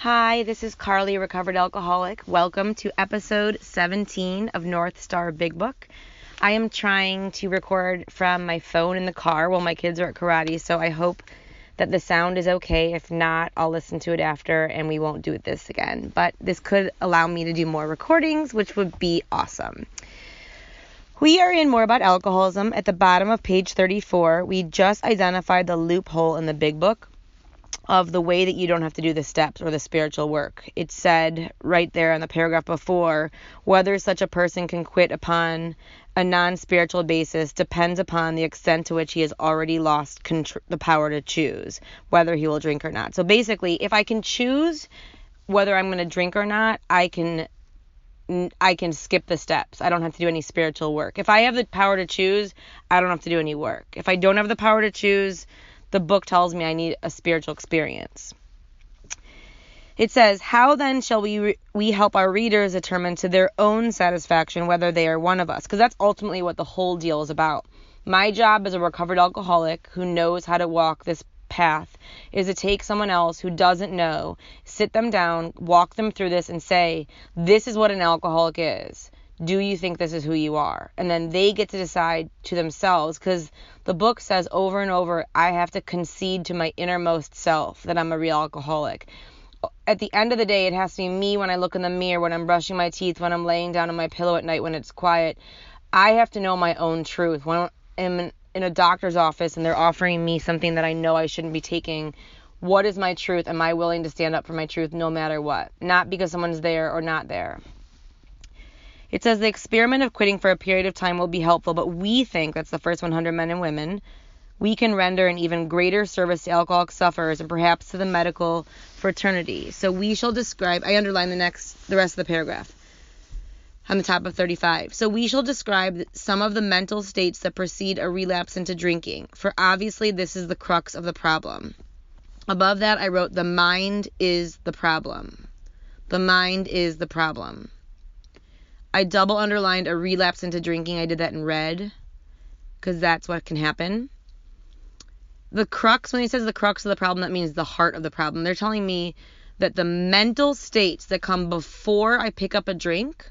Hi, this is Carly, recovered alcoholic. Welcome to episode 17 of North Star Big Book. I am trying to record from my phone in the car while my kids are at karate, so I hope that the sound is okay. If not, I'll listen to it after and we won't do this again. But this could allow me to do more recordings, which would be awesome. We are in More About Alcoholism. At the bottom of page 34, we just identified the loophole in the Big Book of the way that you don't have to do the steps or the spiritual work. It said right there in the paragraph before, whether such a person can quit upon a non-spiritual basis depends upon the extent to which he has already lost the power to choose whether he will drink or not. So basically, if I can choose whether I'm going to drink or not, I can skip the steps. I don't have to do any spiritual work. If I have the power to choose, I don't have to do any work. If I don't have the power to choose, the book tells me I need a spiritual experience. It says, how then shall we help our readers determine to their own satisfaction whether they are one of us? Because that's ultimately what the whole deal is about. My job as a recovered alcoholic who knows how to walk this path is to take someone else who doesn't know, sit them down, walk them through this and say, this is what an alcoholic is. Do you think this is who you are? And then they get to decide to themselves, because the book says over and over, I have to concede to my innermost self that I'm a real alcoholic. At the end of the day, it has to be me when I look in the mirror, when I'm brushing my teeth, when I'm laying down on my pillow at night, when it's quiet. I have to know my own truth. When I'm in a doctor's office and they're offering me something that I know I shouldn't be taking, what is my truth? Am I willing to stand up for my truth no matter what? Not because someone's there or not there. It says the experiment of quitting for a period of time will be helpful, but we think, that's the first 100 men and women, we can render an even greater service to alcoholic sufferers and perhaps to the medical fraternity. So we shall describe, I underline the rest of the paragraph on the top of 35. So we shall describe some of the mental states that precede a relapse into drinking, for obviously this is the crux of the problem. Above that I wrote, the mind is the problem. The mind is the problem. I double underlined a relapse into drinking. I did that in red because that's what can happen. The crux, when he says the crux of the problem, that means the heart of the problem. They're telling me that the mental states that come before I pick up a drink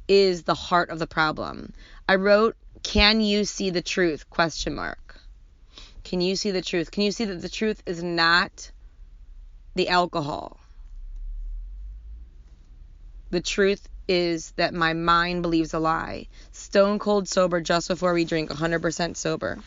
is the heart of the problem. I wrote, can you see the truth? ? Can you see the truth? Can you see that the truth is not the alcohol? The truth is that my mind believes a lie. Stone cold sober just before we drink, 100% sober.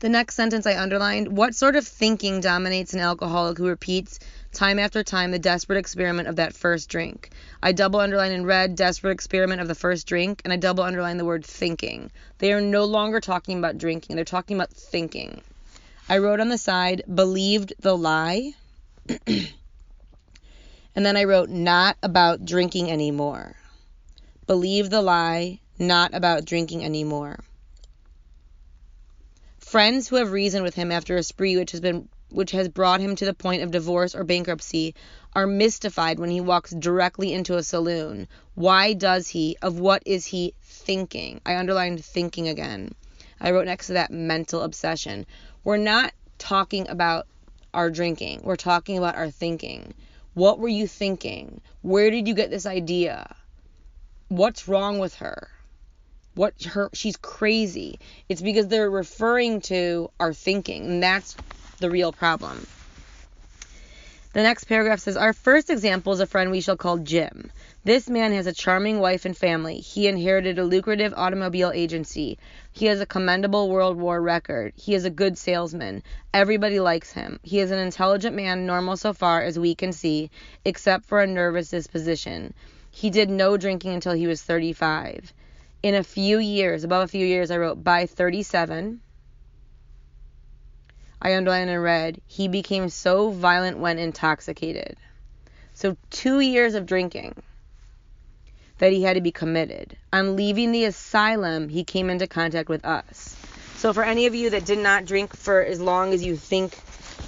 The next sentence I underlined, what sort of thinking dominates an alcoholic who repeats time after time the desperate experiment of that first drink? I double underlined in red, desperate experiment of the first drink, and I double underlined the word thinking. They are no longer talking about drinking. They're talking about thinking. I wrote on the side, believed the lie. And then I wrote, not about drinking anymore. Believe the lie, not about drinking anymore. Friends who have reasoned with him after a spree which has brought him to the point of divorce or bankruptcy are mystified when he walks directly into a saloon. Why does he? Of what is he thinking? I underlined thinking again. I wrote next to that mental obsession. We're not talking about our drinking. We're talking about our thinking. What were you thinking? Where did you get this idea? What's wrong with her? She's crazy. It's because they're referring to our thinking, and that's the real problem. The next paragraph says, our first example is a friend we shall call Jim. This man has a charming wife and family. He inherited a lucrative automobile agency. He has a commendable World War record. He is a good salesman. Everybody likes him. He is an intelligent man, normal so far as we can see, except for a nervous disposition. He did no drinking until he was 35. In a few years, above a few years, I wrote, by 37, I underlined in red, he became so violent when intoxicated. So 2 years of drinking that he had to be committed. On leaving the asylum, he came into contact with us. So for any of you that did not drink for as long as you think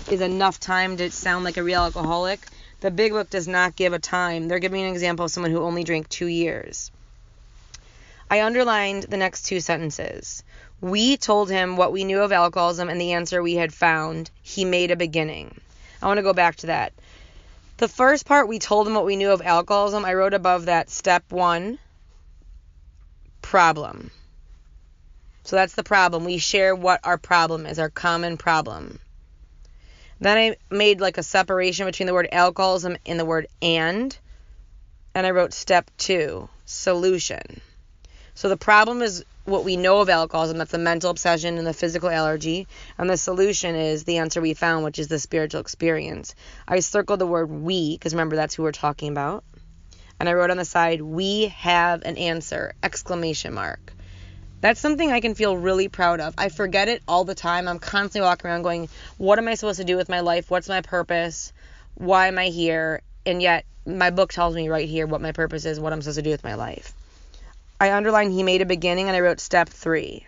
is enough time to sound like a real alcoholic, the Big Book does not give a time. They're giving an example of someone who only drank 2 years. I underlined the next two sentences. We told him what we knew of alcoholism and the answer we had found. He made a beginning. I want to go back to that. The first part, we told him what we knew of alcoholism. I wrote above that, step 1, problem. So that's the problem. We share what our problem is, our common problem. Then I made like a separation between the word alcoholism and the word and I wrote step 2, solution. So the problem is what we know of alcoholism, that's the mental obsession and the physical allergy, and the solution is the answer we found, which is the spiritual experience. I circled the word we, because remember, that's who we're talking about. And I wrote on the side, we have an answer, exclamation mark. That's something I can feel really proud of. I forget it all the time. I'm constantly walking around going, what am I supposed to do with my life? What's my purpose? Why am I here? And yet, my book tells me right here what my purpose is, what I'm supposed to do with my life. I underlined he made a beginning, and I wrote step 3.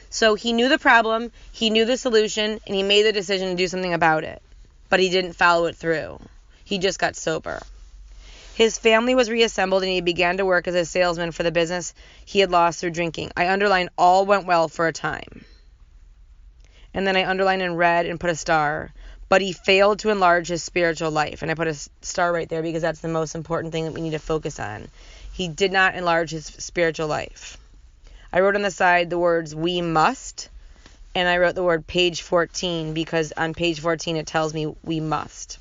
So he knew the problem, he knew the solution, and he made the decision to do something about it. But he didn't follow it through. He just got sober. His family was reassembled, and he began to work as a salesman for the business he had lost through drinking. I underlined all went well for a time. And then I underlined in red and put a star. But he failed to enlarge his spiritual life. And I put a star right there because that's the most important thing that we need to focus on. He did not enlarge his spiritual life. I wrote on the side the words, we must. And I wrote the word page 14 because on page 14 it tells me we must.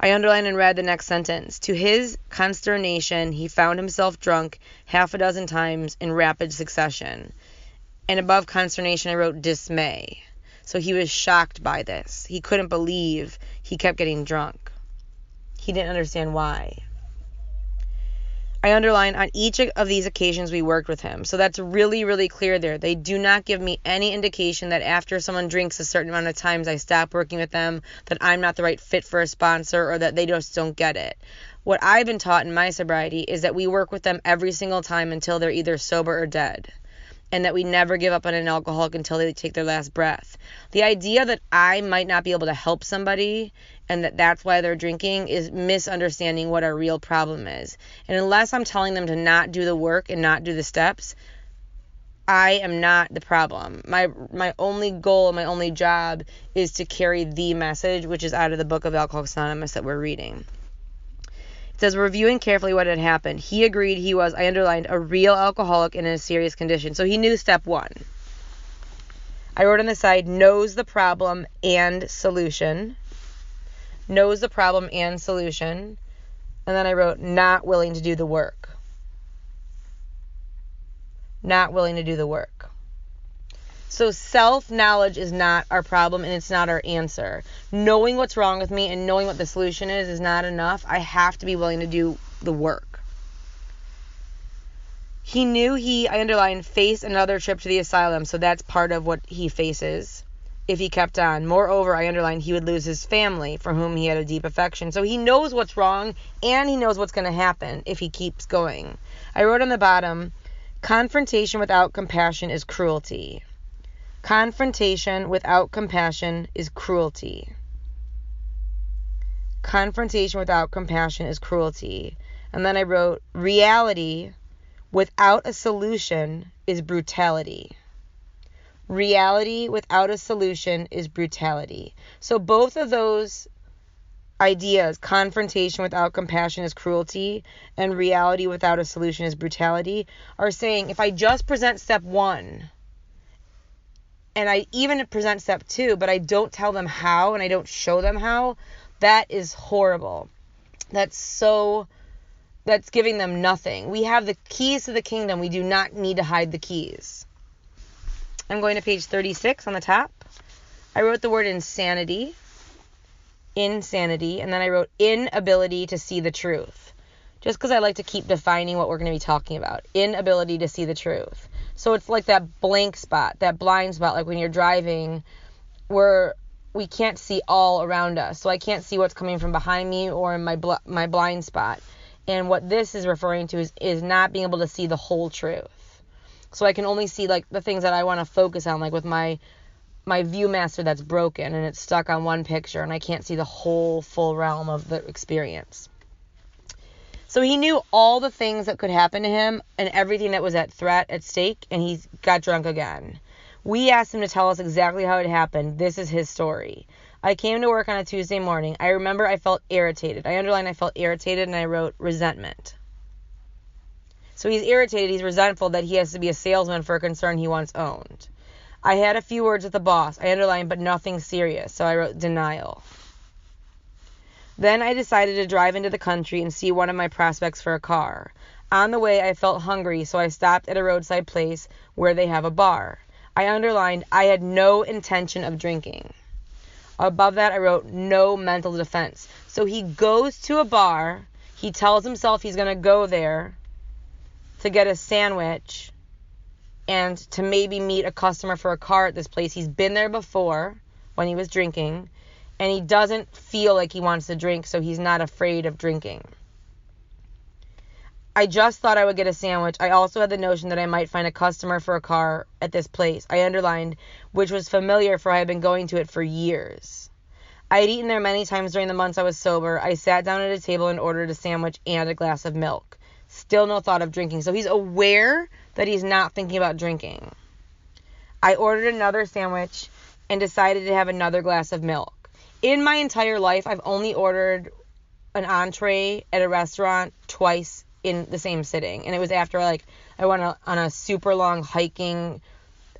I underlined and read the next sentence. To his consternation, he found himself drunk 6 times in rapid succession. And above consternation, I wrote dismay. So he was shocked by this. He couldn't believe he kept getting drunk. He didn't understand why. I underlined on each of these occasions we worked with him. So that's really, really clear there. They do not give me any indication that after someone drinks a certain amount of times, I stop working with them, that I'm not the right fit for a sponsor, or that they just don't get it. What I've been taught in my sobriety is that we work with them every single time until they're either sober or dead. And that we never give up on an alcoholic until they take their last breath. The idea that I might not be able to help somebody and that's why they're drinking is misunderstanding what our real problem is. And unless I'm telling them to not do the work and not do the steps, I am not the problem. My only goal, my only job is to carry the message, which is out of the book of Alcoholics Anonymous that we're reading. It says, reviewing carefully what had happened, he agreed he was, I underlined, a real alcoholic and in a serious condition. So he knew step 1. I wrote on the side, knows the problem and solution. Knows the problem and solution. And then I wrote, not willing to do the work. Not willing to do the work. So self-knowledge is not our problem and it's not our answer. Knowing what's wrong with me and knowing what the solution is not enough. I have to be willing to do the work. He knew I underlined, face another trip to the asylum. So that's part of what he faces if he kept on. Moreover, I underlined he would lose his family for whom he had a deep affection. So he knows what's wrong and he knows what's going to happen if he keeps going. I wrote on the bottom, confrontation without compassion is cruelty. Confrontation without compassion is cruelty. Confrontation without compassion is cruelty. And then I wrote, reality without a solution is brutality. Reality without a solution is brutality. So both of those ideas, confrontation without compassion is cruelty, and reality without a solution is brutality, are saying if I just present step 1, and I even present step 2, but I don't tell them how and I don't show them how, that is horrible. That's giving them nothing. We have the keys to the kingdom. We do not need to hide the keys. I'm going to page 36 on the top. I wrote the word insanity, and then I wrote inability to see the truth. Just because I like to keep defining what we're going to be talking about. Inability to see the truth. So it's like that blank spot, that blind spot, like when you're driving where we can't see all around us. So I can't see what's coming from behind me or in my blind spot. And what this is referring to is not being able to see the whole truth. So I can only see like the things that I want to focus on, like with my Viewmaster that's broken and it's stuck on one picture and I can't see the whole full realm of the experience. So he knew all the things that could happen to him and everything that was at stake, and he got drunk again. We asked him to tell us exactly how it happened. This is his story. I came to work on a Tuesday morning. I remember I felt irritated. I underlined I felt irritated, and I wrote resentment. So he's irritated. He's resentful that he has to be a salesman for a concern he once owned. I had a few words with the boss. I underlined, but nothing serious. So I wrote denial. Then I decided to drive into the country and see one of my prospects for a car. On the way, I felt hungry, so I stopped at a roadside place where they have a bar. I underlined, I had no intention of drinking. Above that, I wrote, no mental defense. So he goes to a bar. He tells himself he's going to go there to get a sandwich and to maybe meet a customer for a car at this place. He's been there before when he was drinking, and he doesn't feel like he wants to drink, so he's not afraid of drinking. I just thought I would get a sandwich. I also had the notion that I might find a customer for a car at this place. I underlined, which was familiar, for I had been going to it for years. I had eaten there many times during the months I was sober. I sat down at a table and ordered a sandwich and a glass of milk. Still no thought of drinking. So he's aware that he's not thinking about drinking. I ordered another sandwich and decided to have another glass of milk. In my entire life, I've only ordered an entree at a restaurant twice in the same sitting. And it was after I went on a super long hiking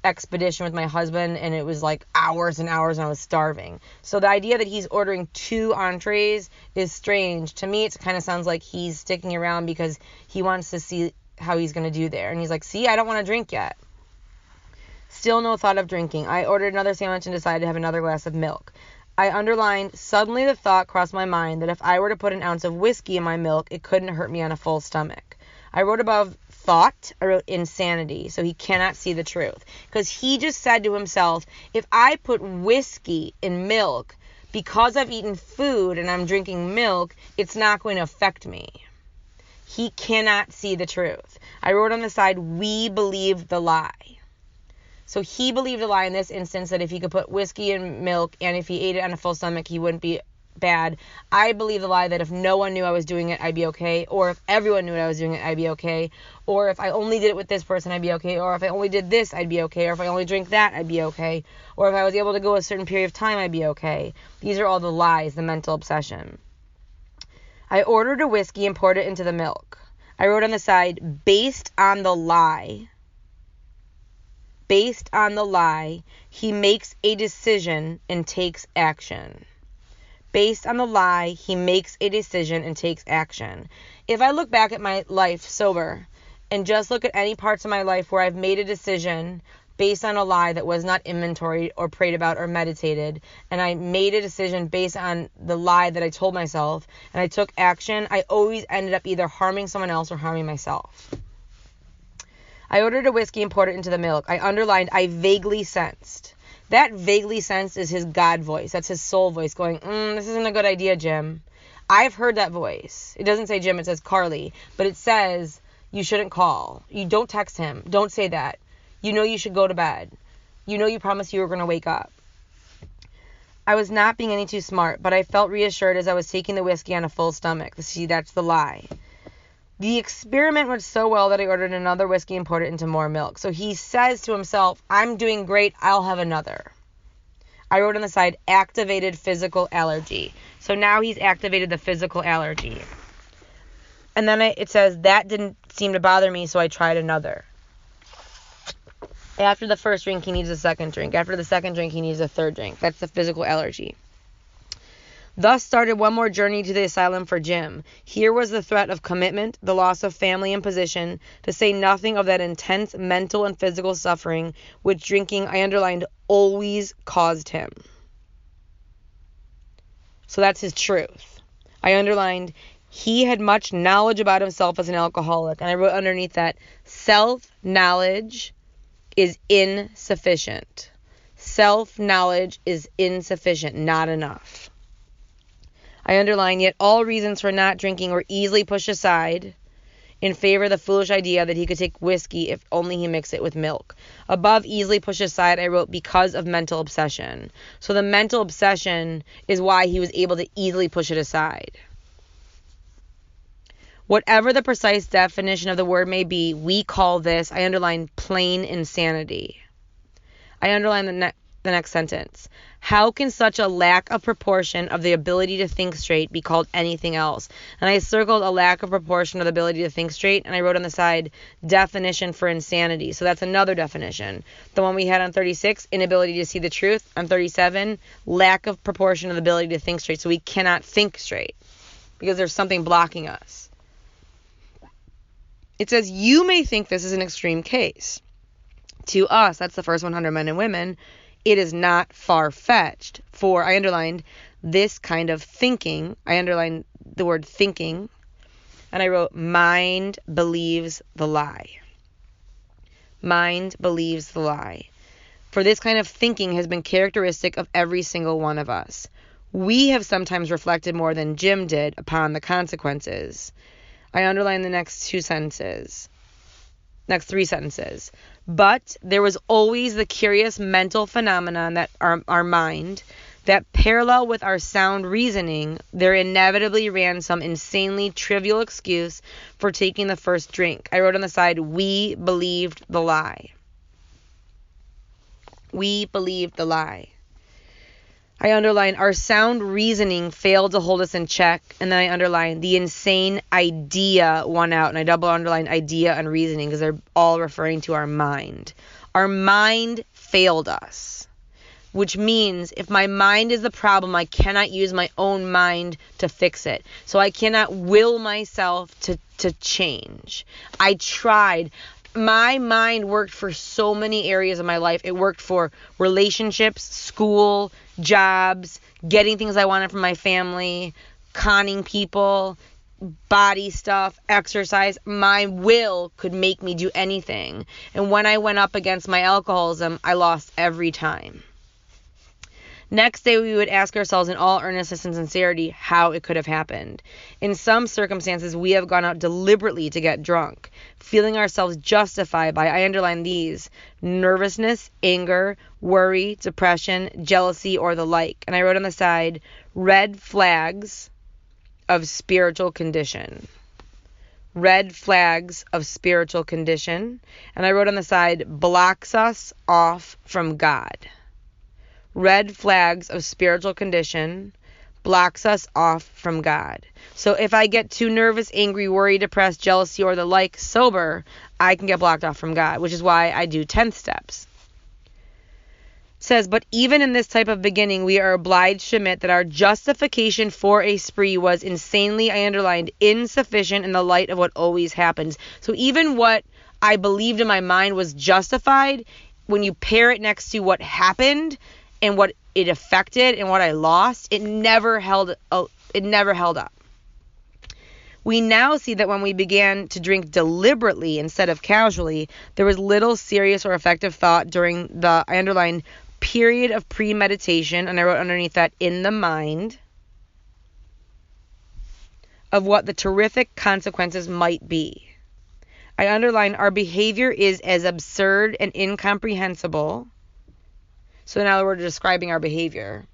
expedition with my husband, and it was like hours and hours, and I was starving. So the idea that he's ordering 2 entrees is strange. To me, it kind of sounds like he's sticking around because he wants to see how he's going to do there. And he's like, see, I don't want to drink yet. Still no thought of drinking. I ordered another sandwich and decided to have another glass of milk. I underlined, suddenly the thought crossed my mind that if I were to put an ounce of whiskey in my milk, it couldn't hurt me on a full stomach. I wrote above thought, I wrote insanity, so he cannot see the truth. Because he just said to himself, if I put whiskey in milk, because I've eaten food and I'm drinking milk, it's not going to affect me. He cannot see the truth. I wrote on the side, we believe the lie. So he believed a lie in this instance that if he could put whiskey in milk and if he ate it on a full stomach, he wouldn't be bad. I believe the lie that if no one knew I was doing it, I'd be okay. Or if everyone knew I was doing it, I'd be okay. Or if I only did it with this person, I'd be okay. Or if I only did this, I'd be okay. Or if I only drink that, I'd be okay. Or if I was able to go a certain period of time, I'd be okay. These are all the lies, the mental obsession. I ordered a whiskey and poured it into the milk. I wrote on the side, based on the lie, he makes a decision and takes action. Based on the lie, he makes a decision and takes action. If I look back at my life sober and just look at any parts of my life where I've made a decision based on a lie that was not inventoried or prayed about or meditated, and I made a decision based on the lie that I told myself, and I took action, I always ended up either harming someone else or harming myself. I ordered a whiskey and poured it into the milk. I underlined, I vaguely sensed. That vaguely sensed is his God voice. That's his soul voice going, this isn't a good idea, Jim. I've heard that voice. It doesn't say Jim, it says Carly. But it says, you shouldn't call. You don't text him. Don't say that. You know you should go to bed. You know you promised you were going to wake up. I was not being any too smart, but I felt reassured as I was taking the whiskey on a full stomach. See, that's the lie. The experiment went so well that I ordered another whiskey and poured it into more milk. So he says to himself, I'm doing great, I'll have another. I wrote on the side, activated physical allergy. So now he's activated the physical allergy. And then it says, that didn't seem to bother me, so I tried another. After the first drink, he needs a second drink. After the second drink, he needs a third drink. That's the physical allergy. Thus started one more journey to the asylum for Jim. Here was the threat of commitment, the loss of family and position, to say nothing of that intense mental and physical suffering which drinking, I underlined, always caused him. So that's his truth. I underlined, he had much knowledge about himself as an alcoholic. And I wrote underneath that, self-knowledge is insufficient. Self-knowledge is insufficient, not enough. I underline, yet all reasons for not drinking were easily pushed aside in favor of the foolish idea that he could take whiskey if only he mixed it with milk. Above easily pushed aside, I wrote because of mental obsession. So the mental obsession is why he was able to easily push it aside. Whatever the precise definition of the word may be, we call this, I underline, plain insanity. I underline the next sentence. How can such a lack of proportion of the ability to think straight be called anything else? And I circled a lack of proportion of the ability to think straight, and I wrote on the side, definition for insanity. So that's another definition. The one we had on 36, inability to see the truth. On 37, lack of proportion of the ability to think straight. So we cannot think straight because there's something blocking us. It says, you may think this is an extreme case. To us, that's the first 100 men and women, it is not far-fetched for, I underlined, this kind of thinking. I underlined the word thinking, and I wrote, mind believes the lie. Mind believes the lie. For this kind of thinking has been characteristic of every single one of us. We have sometimes reflected more than Jim did upon the consequences. I underlined the next three sentences. But there was always the curious mental phenomenon that our mind, that parallel with our sound reasoning, there inevitably ran some insanely trivial excuse for taking the first drink. I wrote on the side, we believed the lie. We believed the lie. I underlined, our sound reasoning failed to hold us in check, and then I underlined, the insane idea won out, and I double underlined idea and reasoning because they're all referring to our mind. Our mind failed us, which means if my mind is the problem, I cannot use my own mind to fix it. So I cannot will myself to change. I tried. My mind worked for so many areas of my life. It worked for relationships, school, jobs, getting things I wanted from my family, conning people, body stuff, exercise. My will could make me do anything. And when I went up against my alcoholism, I lost every time. Next day, we would ask ourselves in all earnestness and sincerity how it could have happened. In some circumstances, we have gone out deliberately to get drunk, feeling ourselves justified by, I underline these, nervousness, anger, worry, depression, jealousy, or the like. And I wrote on the side, red flags of spiritual condition. Red flags of spiritual condition. And I wrote on the side, blocks us off from God. Red flags of spiritual condition blocks us off from God. So if I get too nervous, angry, worried, depressed, jealousy, or the like sober, I can get blocked off from God, which is why I do 10th steps. It says, but even in this type of beginning, we are obliged to admit that our justification for a spree was insanely, I underlined, insufficient in the light of what always happens. So even what I believed in my mind was justified, when you pair it next to what happened, and what it affected and what I lost, it never held up. We now see that when we began to drink deliberately instead of casually, there was little serious or effective thought during the, I underlined, period of premeditation, and I wrote underneath that, in the mind, of what the terrific consequences might be. I underlined, our behavior is as absurd and incomprehensible. So now we're describing our behavior.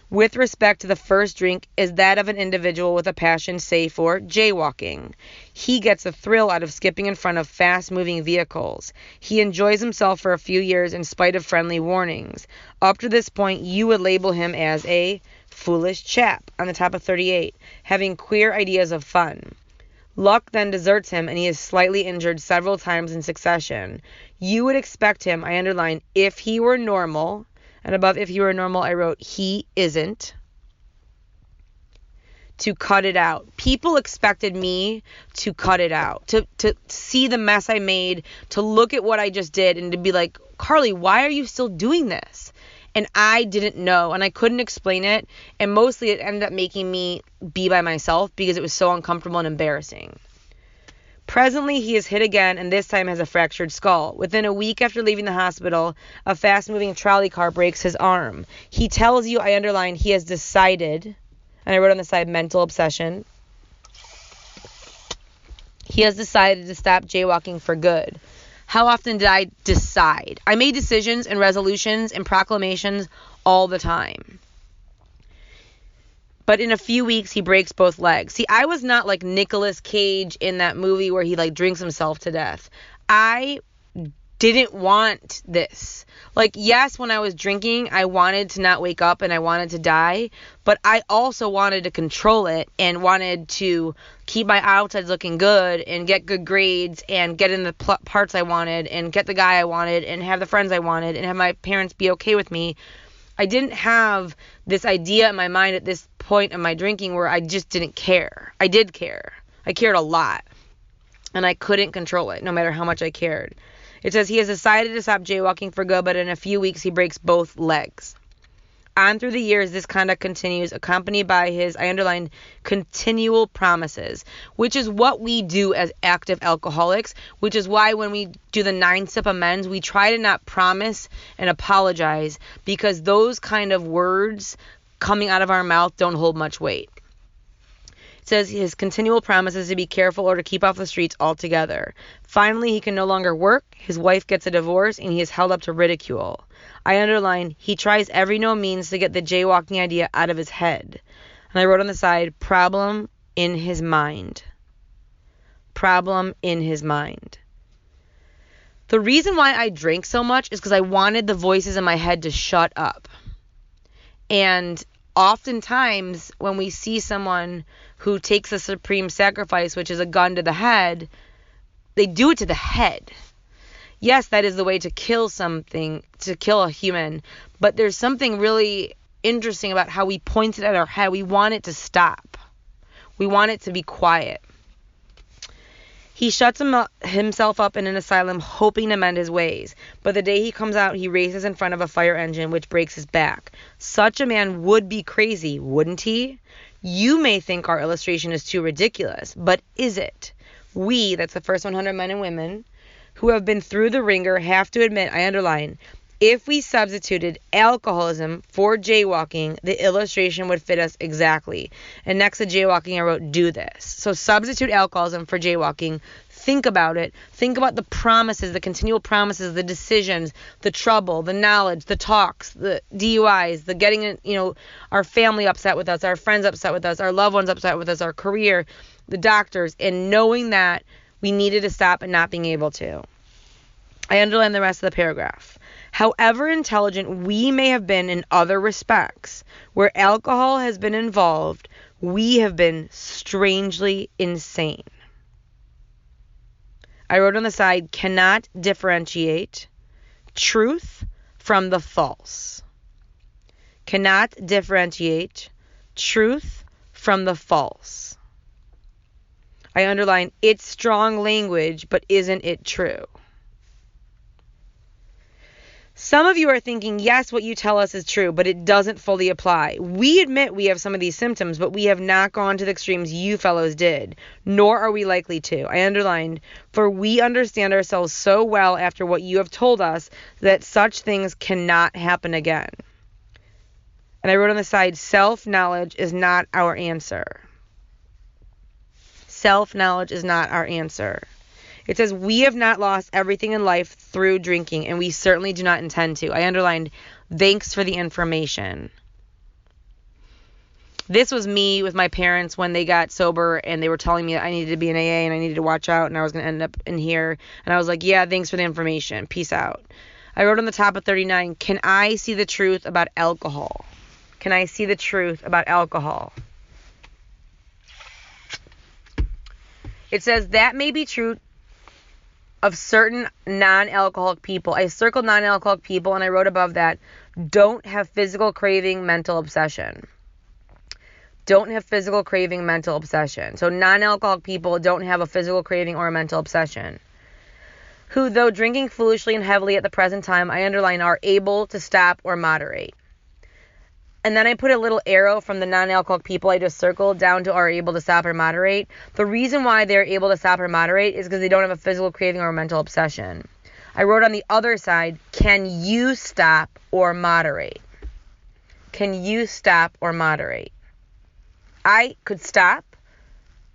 With respect to the first drink is that of an individual with a passion, say, for jaywalking. He gets a thrill out of skipping in front of fast-moving vehicles. He enjoys himself for a few years in spite of friendly warnings. Up to this point, you would label him as a foolish chap on the top of 38, having queer ideas of fun. Luck then deserts him, and he is slightly injured several times in succession. You would expect him, I underline, if he were normal, and above if he were normal, I wrote, he isn't, to cut it out. People expected me to cut it out, to see the mess I made, to look at what I just did, and to be like, Carly, why are you still doing this? And I didn't know, and I couldn't explain it, and mostly it ended up making me be by myself because it was so uncomfortable and embarrassing. Presently, he is hit again, and this time has a fractured skull. Within a week after leaving the hospital, a fast-moving trolley car breaks his arm. He tells you, I underlined, he has decided, and I wrote on the side, mental obsession. He has decided to stop jaywalking for good. How often did I decide? I made decisions and resolutions and proclamations all the time. But in a few weeks, he breaks both legs. See, I was not like Nicolas Cage in that movie where he like drinks himself to death. I didn't want this. Like, yes, when I was drinking, I wanted to not wake up and I wanted to die, but I also wanted to control it and wanted to keep my outsides looking good and get good grades and get in the parts I wanted and get the guy I wanted and have the friends I wanted and have my parents be okay with me. I didn't have this idea in my mind at this point of my drinking where I just didn't care. I did care. I cared a lot. And I couldn't control it, no matter how much I cared. It says he has decided to stop jaywalking for good, but in a few weeks he breaks both legs. On through the years, this conduct continues, accompanied by his, I underlined, continual promises, which is what we do as active alcoholics, which is why when we do the 9-step amends, we try to not promise and apologize, because those kind of words coming out of our mouth don't hold much weight. It says his continual promises to be careful or to keep off the streets altogether. Finally, he can no longer work, his wife gets a divorce, and he is held up to ridicule. I underline, he tries every known means to get the jaywalking idea out of his head. And I wrote on the side, problem in his mind. Problem in his mind. The reason why I drank so much is because I wanted the voices in my head to shut up. And oftentimes, when we see someone who takes a supreme sacrifice, which is a gun to the head, they do it to the head. Yes, that is the way to kill something, to kill a human, but there's something really interesting about how we point it at our head. We want it to stop. We want it to be quiet. He shuts himself up in an asylum, hoping to mend his ways. But the day he comes out, he races in front of a fire engine, which breaks his back. Such a man would be crazy, wouldn't he? You may think our illustration is too ridiculous, but is it? We, that's the first 100 men and women, who have been through the ringer, have to admit, I underline, if we substituted alcoholism for jaywalking, the illustration would fit us exactly. And next to jaywalking, I wrote, do this. So substitute alcoholism for jaywalking. Think about it. Think about the promises, the continual promises, the decisions, the trouble, the knowledge, the talks, the DUIs, the getting, our family upset with us, our friends upset with us, our loved ones upset with us, our career, the doctors, and knowing that we needed to stop and not being able to. I underline the rest of the paragraph. However intelligent we may have been in other respects, where alcohol has been involved, we have been strangely insane. I wrote on the side, cannot differentiate truth from the false. Cannot differentiate truth from the false. I underline, it's strong language, but isn't it true? Some of you are thinking, yes, what you tell us is true, but it doesn't fully apply. We admit we have some of these symptoms, but we have not gone to the extremes you fellows did, nor are we likely to. I underlined, for we understand ourselves so well after what you have told us that such things cannot happen again. And I wrote on the side, self-knowledge is not our answer. Self-knowledge is not our answer. It says, we have not lost everything in life through drinking, and we certainly do not intend to. I underlined, thanks for the information. This was me with my parents when they got sober, and they were telling me that I needed to be in AA, and I needed to watch out, and I was going to end up in here. And I was like, yeah, thanks for the information. Peace out. I wrote on the top of 39, can I see the truth about alcohol? Can I see the truth about alcohol? It says, that may be true of certain non-alcoholic people. I circled non-alcoholic people, and I wrote above that, don't have physical craving, mental obsession. Don't have physical craving, mental obsession. So non-alcoholic people don't have a physical craving or a mental obsession. Who, though drinking foolishly and heavily at the present time, I underline, are able to stop or moderate. And then I put a little arrow from the non-alcoholic people I just circled down to are able to stop or moderate. The reason why they're able to stop or moderate is because they don't have a physical craving or a mental obsession. I wrote on the other side, can you stop or moderate? Can you stop or moderate? I could stop.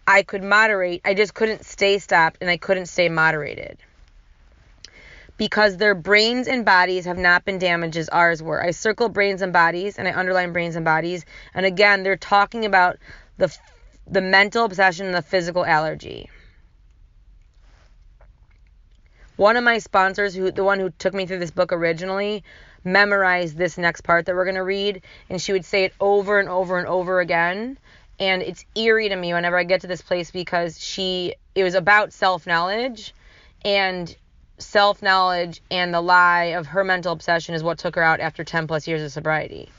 I could moderate. I just couldn't stay stopped, and I couldn't stay moderated. Because their brains and bodies have not been damaged as ours were. I circled brains and bodies, and I underlined brains and bodies. And again, they're talking about the mental obsession and the physical allergy. One of my sponsors, the one who took me through this book originally, memorized this next part that we're going to read, and she would say it over and over and over again. And it's eerie to me whenever I get to this place because it was about self-knowledge, and self-knowledge and the lie of her mental obsession is what took her out after 10 plus years of sobriety.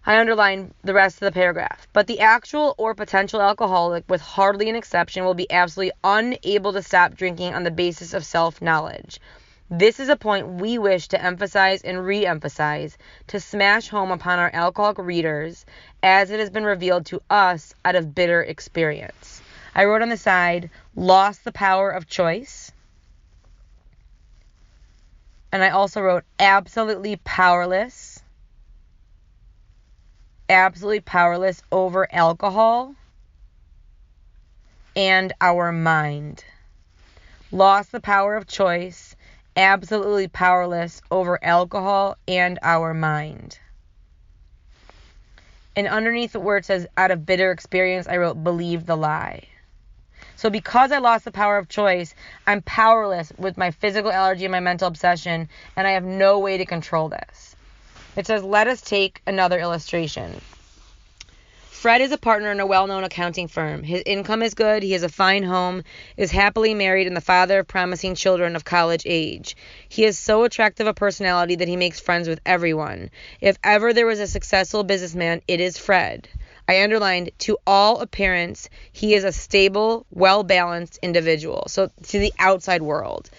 I underlined the rest of the paragraph. But the actual or potential alcoholic, with hardly an exception, will be absolutely unable to stop drinking on the basis of self-knowledge. This is a point we wish to emphasize and re-emphasize, to smash home upon our alcoholic readers, as it has been revealed to us out of bitter experience. I wrote on the side, lost the power of choice. And I also wrote absolutely powerless over alcohol and our mind. Lost the power of choice, absolutely powerless over alcohol and our mind. And underneath where it says out of bitter experience, I wrote believe the lie. So because I lost the power of choice, I'm powerless with my physical allergy and my mental obsession, and I have no way to control this. It says, let us take another illustration. Fred is a partner in a well-known accounting firm. His income is good, he has a fine home, is happily married, and the father of promising children of college age. He is so attractive a personality that he makes friends with everyone. If ever there was a successful businessman, it is Fred. I underlined, to all appearance, he is a stable, well-balanced individual. So to the outside world.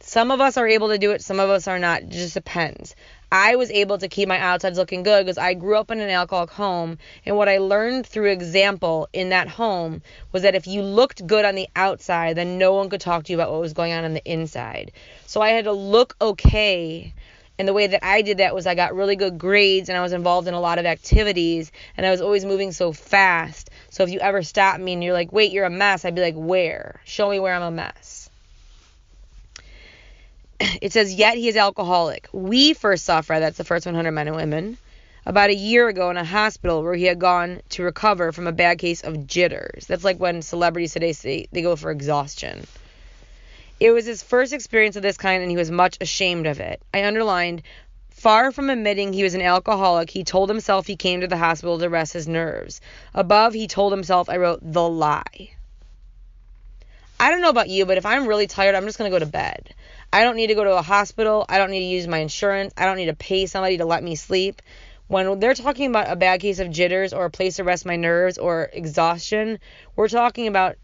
Some of us are able to do it, some of us are not. It just depends. I was able to keep my outsides looking good because I grew up in an alcoholic home, and what I learned through example in that home was that if you looked good on the outside, then no one could talk to you about what was going on the inside. So I had to look okay, and the way that I did that was I got really good grades, and I was involved in a lot of activities, and I was always moving so fast. So if you ever stop me and you're like, wait, you're a mess, I'd be like, where? Show me where I'm a mess. It says, yet he is alcoholic. We first saw Fred, that's the first 100 men and women, about a year ago in a hospital where he had gone to recover from a bad case of jitters. That's like when celebrities today say they go for exhaustion. It was his first experience of this kind, and he was much ashamed of it. I underlined, far from admitting he was an alcoholic, he told himself he came to the hospital to rest his nerves. Above, he told himself, I wrote, the lie. I don't know about you, but if I'm really tired, I'm just going to go to bed. I don't need to go to a hospital. I don't need to use my insurance. I don't need to pay somebody to let me sleep. When they're talking about a bad case of jitters or a place to rest my nerves or exhaustion, we're talking about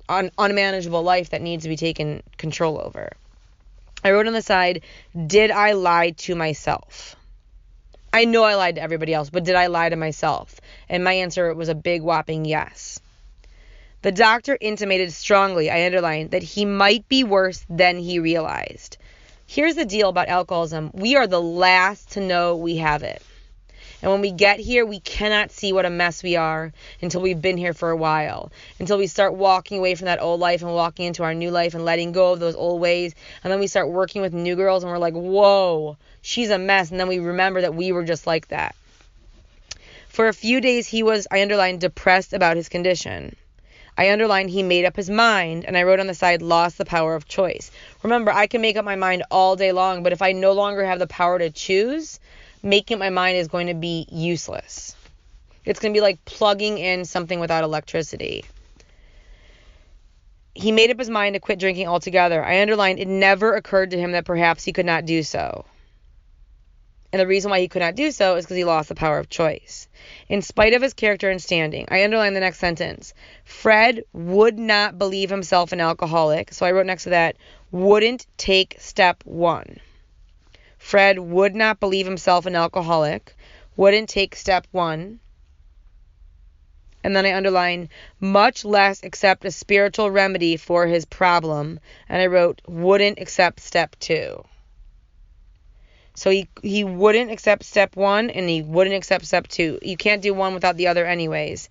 an unmanageable life that needs to be taken control over. I wrote on the side, did I lie to myself? I know I lied to everybody else, but did I lie to myself? And my answer was a big whopping yes. The doctor intimated strongly, I underlined, that he might be worse than he realized. Here's the deal about alcoholism. We are the last to know we have it. And when we get here, we cannot see what a mess we are until we've been here for a while, until we start walking away from that old life and walking into our new life and letting go of those old ways. And then we start working with new girls and we're like, whoa, she's a mess. And then we remember that we were just like that. For a few days, he was, I underlined, depressed about his condition. I underlined he made up his mind, and I wrote on the side, lost the power of choice. Remember, I can make up my mind all day long, but if I no longer have the power to choose, making up my mind is going to be useless. It's going to be like plugging in something without electricity. He made up his mind to quit drinking altogether. I underlined it never occurred to him that perhaps he could not do so. And the reason why he could not do so is because he lost the power of choice. In spite of his character and standing, I underlined the next sentence. Fred would not believe himself an alcoholic. So I wrote next to that, wouldn't take step one. Fred would not believe himself an alcoholic, wouldn't take step one. And then I underlined, much less accept a spiritual remedy for his problem. And I wrote, wouldn't accept step two. So he wouldn't accept step one, and he wouldn't accept step two. You can't do one without the other anyways.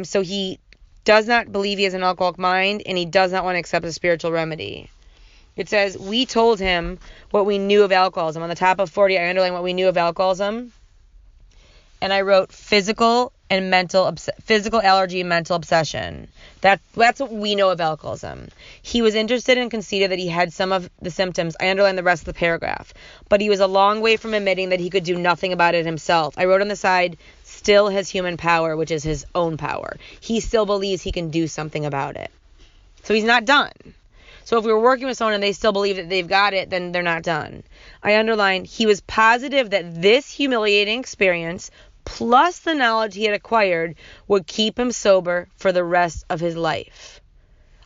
So he does not believe he has an alcoholic mind, and he does not want to accept a spiritual remedy. It says, we told him what we knew of alcoholism. On the top of 40, I underlined what we knew of alcoholism. And I wrote physical and physical allergy and mental obsession. That's what we know of alcoholism. He was interested and conceded that he had some of the symptoms. I underlined the rest of the paragraph. But he was a long way from admitting that he could do nothing about it himself. I wrote on the side, still has human power, which is his own power. He still believes he can do something about it. So he's not done. So if we were working with someone and they still believe that they've got it, then they're not done. I underlined, he was positive that this humiliating experience, plus the knowledge he had acquired, would keep him sober for the rest of his life.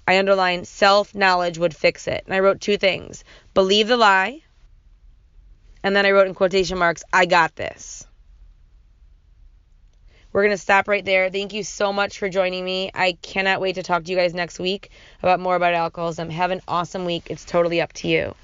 I underlined, self-knowledge would fix it. And I wrote 2 things. Believe the lie. And then I wrote in quotation marks, I got this. We're going to stop right there. Thank you so much for joining me. I cannot wait to talk to you guys next week about more about alcoholism. Have an awesome week. It's totally up to you.